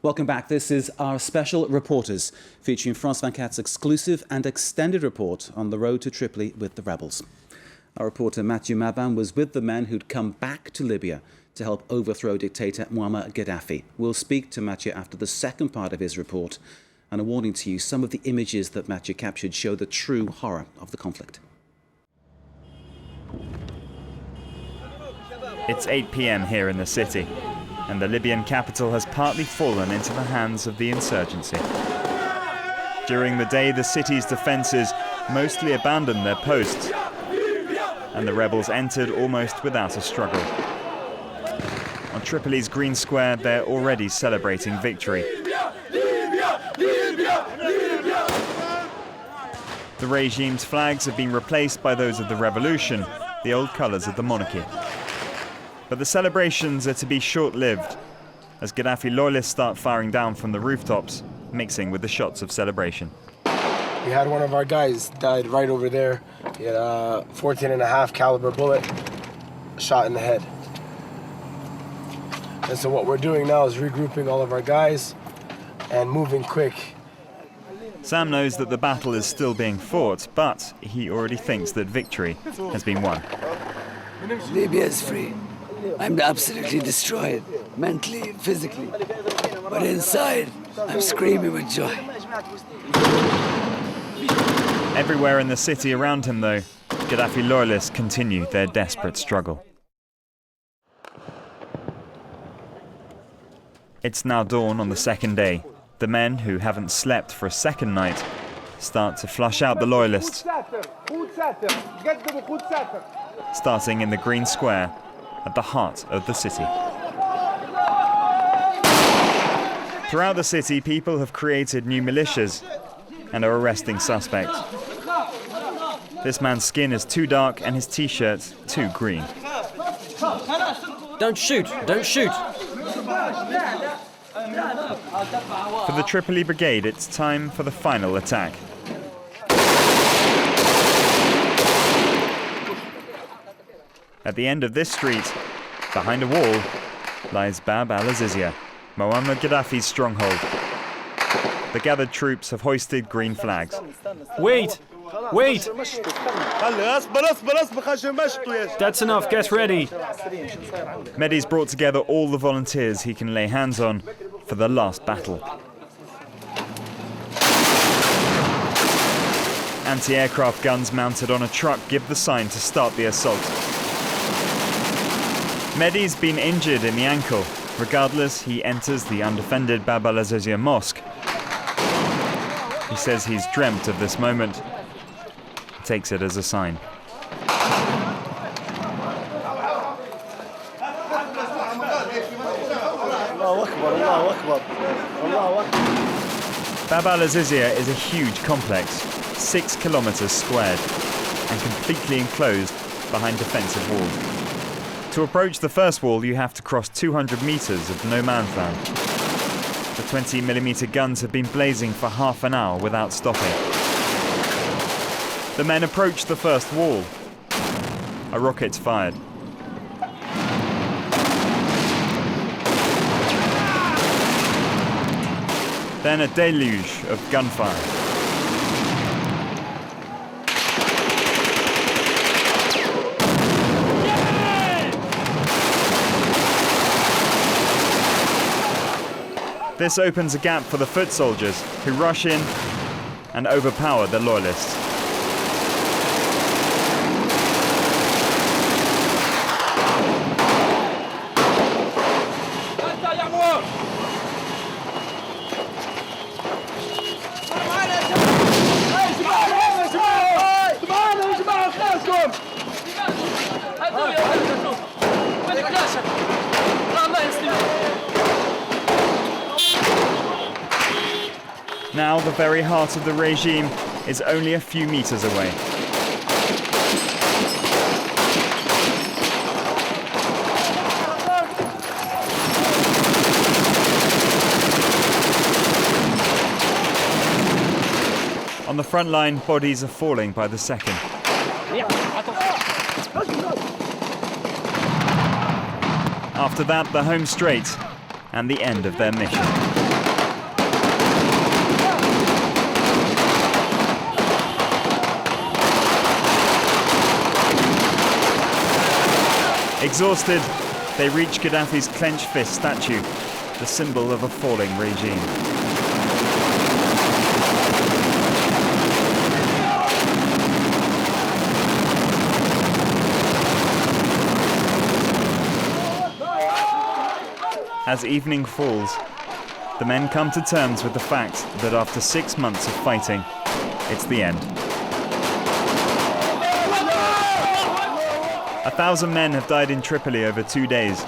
Welcome back. This is our special reporters, featuring France 24's exclusive and extended report on the road to Tripoli with the rebels. Our reporter Matthieu Mabin was with the men who'd come back to Libya to help overthrow dictator Muammar Gaddafi. We'll speak to Matthieu after the second part of his report. And a warning to you, some of the images that Matthieu captured show the true horror of the conflict. It's 8 p.m. here in the city, and the Libyan capital has partly fallen into the hands of the insurgency. During the day, the city's defences mostly abandoned their posts, and the rebels entered almost without a struggle. On Tripoli's Green Square, they're already celebrating victory. The regime's flags have been replaced by those of the revolution, the old colours of the monarchy. But the celebrations are to be short-lived, as Gaddafi loyalists start firing down from the rooftops, mixing with the shots of celebration. We had one of our guys died right over there. He had a 14.5 caliber bullet shot in the head. And so what we're doing now is regrouping all of our guys and moving quick. Sam knows that the battle is still being fought, but he already thinks that victory has been won. Libya is free. I'm absolutely destroyed, mentally, physically. But inside, I'm screaming with joy. Everywhere in the city around him, though, Gaddafi loyalists continue their desperate struggle. It's now dawn on the second day. The men, who haven't slept for a second night, start to flush out the loyalists, starting in the Green Square at the heart of the city. Throughout the city, people have created new militias and are arresting suspects. This man's skin is too dark and his t-shirt too green. Don't shoot! Don't shoot! For the Tripoli Brigade, it's time for the final attack. At the end of this street, behind a wall, lies Bab al-Azizia, Muammar Gaddafi's stronghold. The gathered troops have hoisted green flags. Wait! Wait! That's enough, get ready! Mehdi's brought together all the volunteers he can lay hands on for the last battle. Anti-aircraft guns mounted on a truck give the sign to start the assault. Mehdi's been injured in the ankle. Regardless, he enters the undefended Bab al-Azizia mosque. He says he's dreamt of this moment. He takes it as a sign. Bab al-Azizia is a huge complex, 6 kilometers squared, and completely enclosed behind defensive walls. To approach the first wall, you have to cross 200 meters of no man's land. The 20mm guns have been blazing for half an hour without stopping. The men approach the first wall. A rocket's fired. Then a deluge of gunfire. This opens a gap for the foot soldiers, who rush in and overpower the loyalists. Now the very heart of the regime is only a few meters away. On the front line, bodies are falling by the second. After that, the home straight and the end of their mission. Exhausted, they reach Gaddafi's clenched fist statue, the symbol of a falling regime. As evening falls, the men come to terms with the fact that after 6 months of fighting, it's the end. 1,000 men have died in Tripoli over 2 days.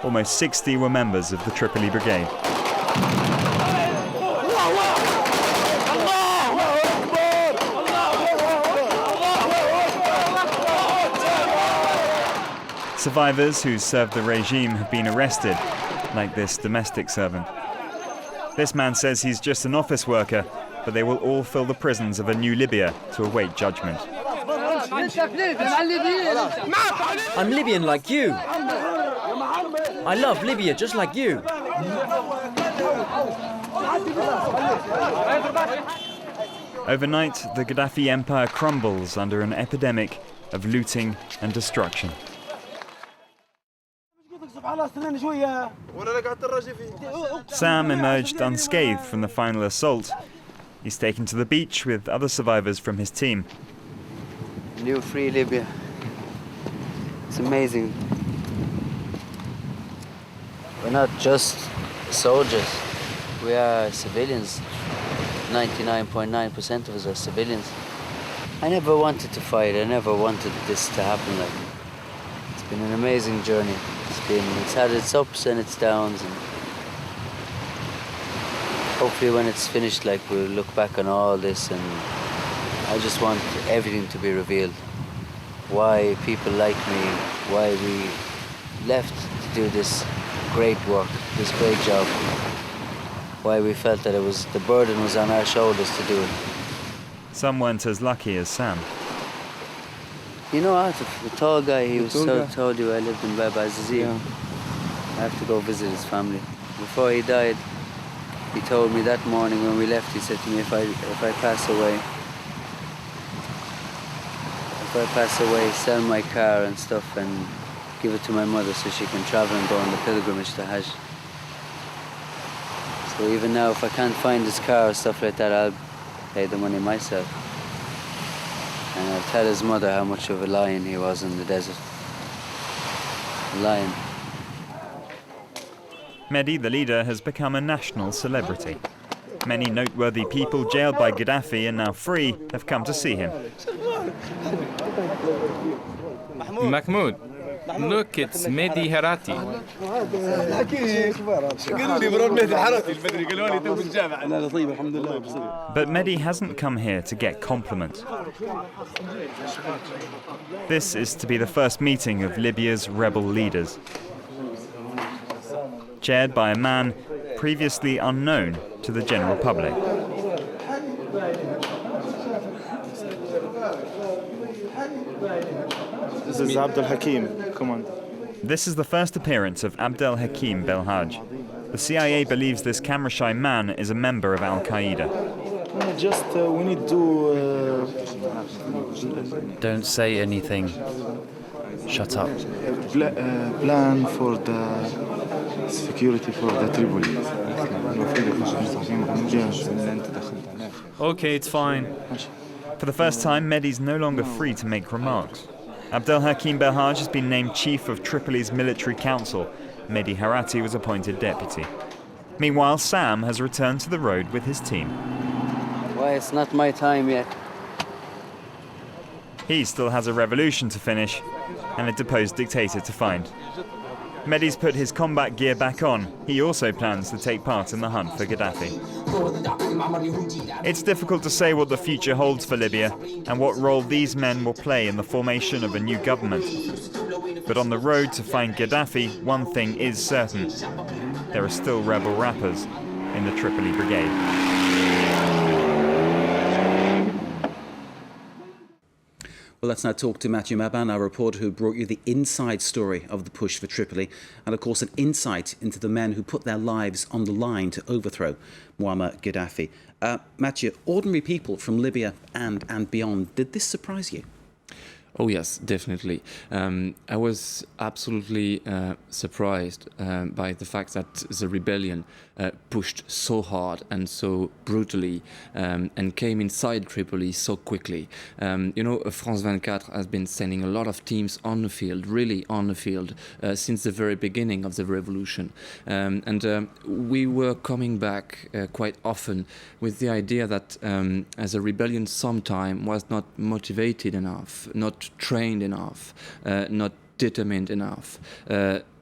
Almost 60 were members of the Tripoli Brigade. Survivors who served the regime have been arrested, like this domestic servant. This man says he's just an office worker, but they will all fill the prisons of a new Libya to await judgment. I'm Libyan like you. I love Libya just like you. Overnight, the Gaddafi empire crumbles under an epidemic of looting and destruction. Sam emerged unscathed from the final assault. He's taken to the beach with other survivors from his team. New free Libya. It's amazing. We're not just soldiers. We are civilians. 99.9% of us are civilians. I never wanted to fight. I never wanted this to happen. It's been an amazing journey. It's had its ups and its downs, and hopefully when it's finished, we'll look back on all this, and I just want everything to be revealed. Why people like me, why we left to do this great work, this great job, why we felt that the burden was on our shoulders to do it. Some weren't as lucky as Sam. You know, Atif, the tall guy, told you I lived in Bab Azizi. Yeah. I have to go visit his family. Before he died, he told me that morning when we left, he said to me, if I pass away, sell my car and stuff and give it to my mother so she can travel and go on the pilgrimage to Hajj. So even now, if I can't find his car or stuff like that, I'll pay the money myself. And I'll tell his mother how much of a lion he was in the desert. A lion. Mehdi, the leader, has become a national celebrity. Many noteworthy people jailed by Gaddafi and now free have come to see him. Mahmoud, look, it's Mehdi Harati. But Mehdi hasn't come here to get compliments. This is to be the first meeting of Libya's rebel leaders, chaired by a man previously unknown to the general public. This is Abdel Hakim, Commander. This is the first appearance of Abdel Hakim Belhaj. The CIA believes this camera-shy man is a member of Al-Qaeda. We need to... Don't say anything. Shut up. Plan for the security for the Tripoli. Okay, it's fine. For the first time, Mehdi's no longer free to make remarks. Abdel Hakim Belhaj has been named chief of Tripoli's military council. Mehdi Harati was appointed deputy. Meanwhile, Sam has returned to the road with his team. Why, it's not my time yet. He still has a revolution to finish and a deposed dictator to find. Mehdi's put his combat gear back on. He also plans to take part in the hunt for Gaddafi. It's difficult to say what the future holds for Libya and what role these men will play in the formation of a new government. But on the road to find Gaddafi, one thing is certain. There are still rebel rappers in the Tripoli Brigade. Well, let's now talk to Matthieu Mabin, our reporter who brought you the inside story of the push for Tripoli and, of course, an insight into the men who put their lives on the line to overthrow Muammar Gaddafi. Matthieu, ordinary people from Libya and beyond, did this surprise you? Oh yes, definitely. I was absolutely surprised by the fact that the rebellion pushed so hard and so brutally and came inside Tripoli so quickly. France 24 has been sending a lot of teams on the field, really on the field, since the very beginning of the revolution. And we were coming back quite often with the idea that as a rebellion sometime was not motivated enough, not trained enough, not determined enough.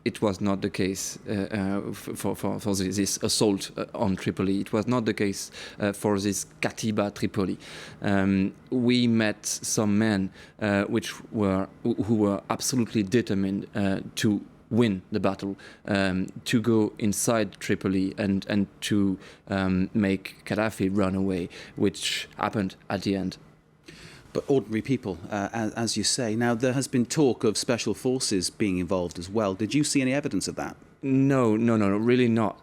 It was not the case for this assault on Tripoli. It was not the case for this Katiba Tripoli. We met some men who were absolutely determined to win the battle, to go inside Tripoli and to make Gaddafi run away, which happened at the end. But ordinary people, as you say. Now, there has been talk of special forces being involved as well. Did you see any evidence of that? No, really not.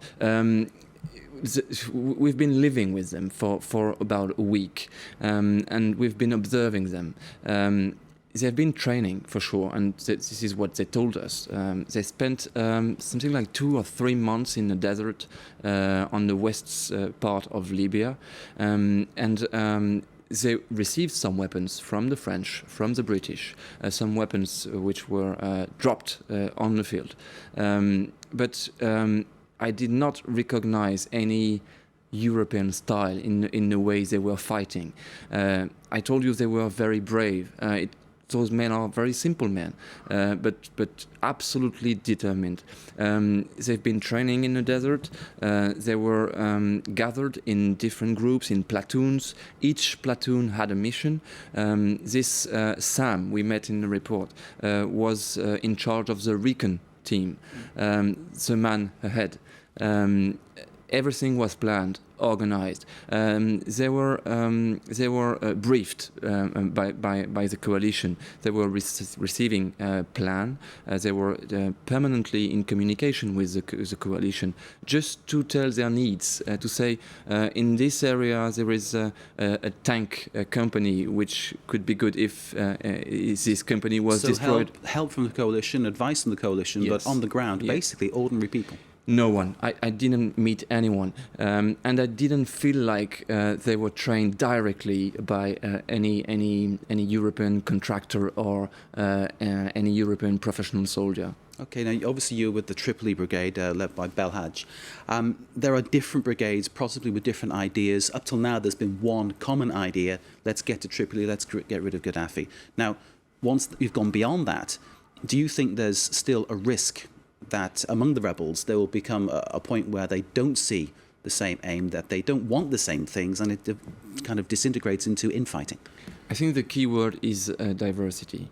We've been living with them for about a week, and we've been observing them. They've been training for sure, and this is what they told us. They spent something like 2 or 3 months in the desert on the west part of Libya, and they received some weapons from the French, from the British, some weapons which were dropped on the field. But I did not recognize any European style in the way they were fighting. I told you they were very brave. Those men are very simple men, but absolutely determined. They've been training in the desert. They were gathered in different groups, in platoons. Each platoon had a mission. This Sam we met in the report was in charge of the recon team, the man ahead. Everything was planned, organized. They were briefed by the coalition. They were receiving a plan. They were permanently in communication with the coalition, just to tell their needs. To say, in this area there is a tank company which could be good if this company was destroyed. Help from the coalition, advice from the coalition, Yes. but on the ground, Yes. basically ordinary people. No one. I didn't meet anyone, and I didn't feel like they were trained directly by any European contractor or any European professional soldier. Okay, now obviously you're with the Tripoli Brigade led by Belhaj. There are different brigades, possibly with different ideas. Up till now, there's been one common idea: let's get to Tripoli, let's get rid of Gaddafi. Now, once you've gone beyond that, do you think there's still a risk that among the rebels there will become a point where they don't see the same aim, that they don't want the same things, and it kind of disintegrates into infighting? I think the key word is diversity.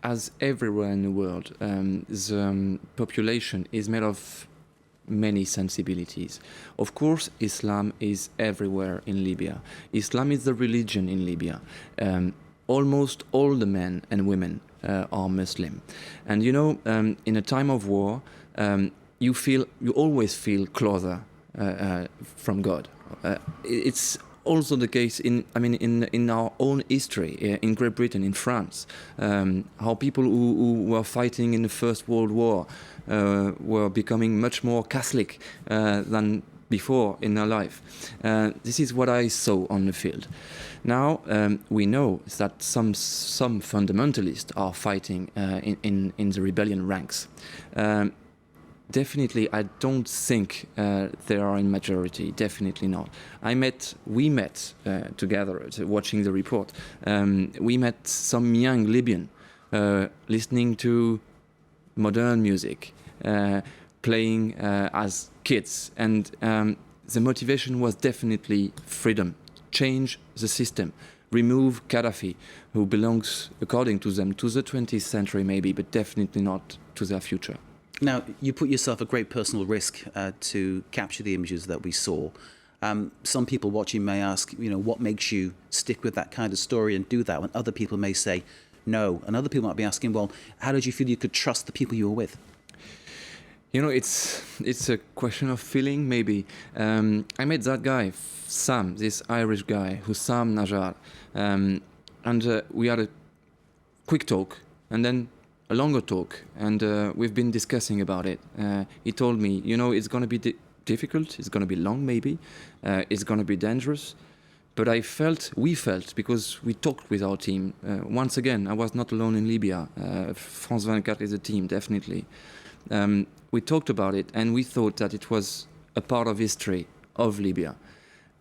As everywhere in the world, the population is made of many sensibilities. Of course, Islam is everywhere in Libya. Islam is the religion in Libya. Almost all the men and women are Muslim. And in a time of war, you always feel closer from God. It's also the case in our own history, in Great Britain, in France, how people who were fighting in the First World War were becoming much more Catholic than before in their life. This is what I saw on the field. Now we know that some fundamentalists are fighting in the rebellion ranks. Definitely, I don't think they are in majority. Definitely not. We met together watching the report. We met some young Libyan listening to modern music, playing as kids, and the motivation was definitely freedom. Change the system, remove Gaddafi, who belongs, according to them, to the 20th century maybe, but definitely not to their future. Now, you put yourself at great personal risk to capture the images that we saw. Some people watching may ask, what makes you stick with that kind of story and do that, when other people may say no. And other people might be asking, well, how did you feel you could trust the people you were with? It's a question of feeling, maybe. I met that guy, Sam, this Irish guy, Hussam Najjar, and we had a quick talk, and then a longer talk, and we've been discussing about it. He told me, you know, it's going to be difficult, it's going to be long maybe, it's going to be dangerous, but we felt, because we talked with our team, once again, I was not alone in Libya, France 24 is a team, definitely. We talked about it, and we thought that it was a part of history of Libya,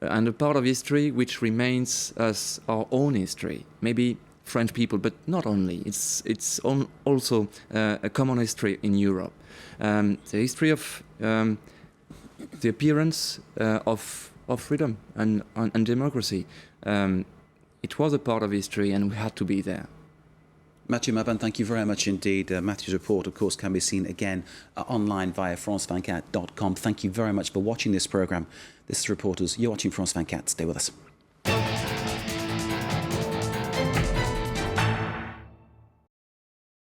and a part of history which remains as our own history, maybe French people, but not only. It's also a common history in Europe. The history of the appearance of freedom and democracy. It was a part of history, and we had to be there. Matthieu Mabin, thank you very much indeed. Matthew's report, of course, can be seen again online via france24.com. Thank you very much for watching this programme. This is Reporters. You're watching France 24. Stay with us.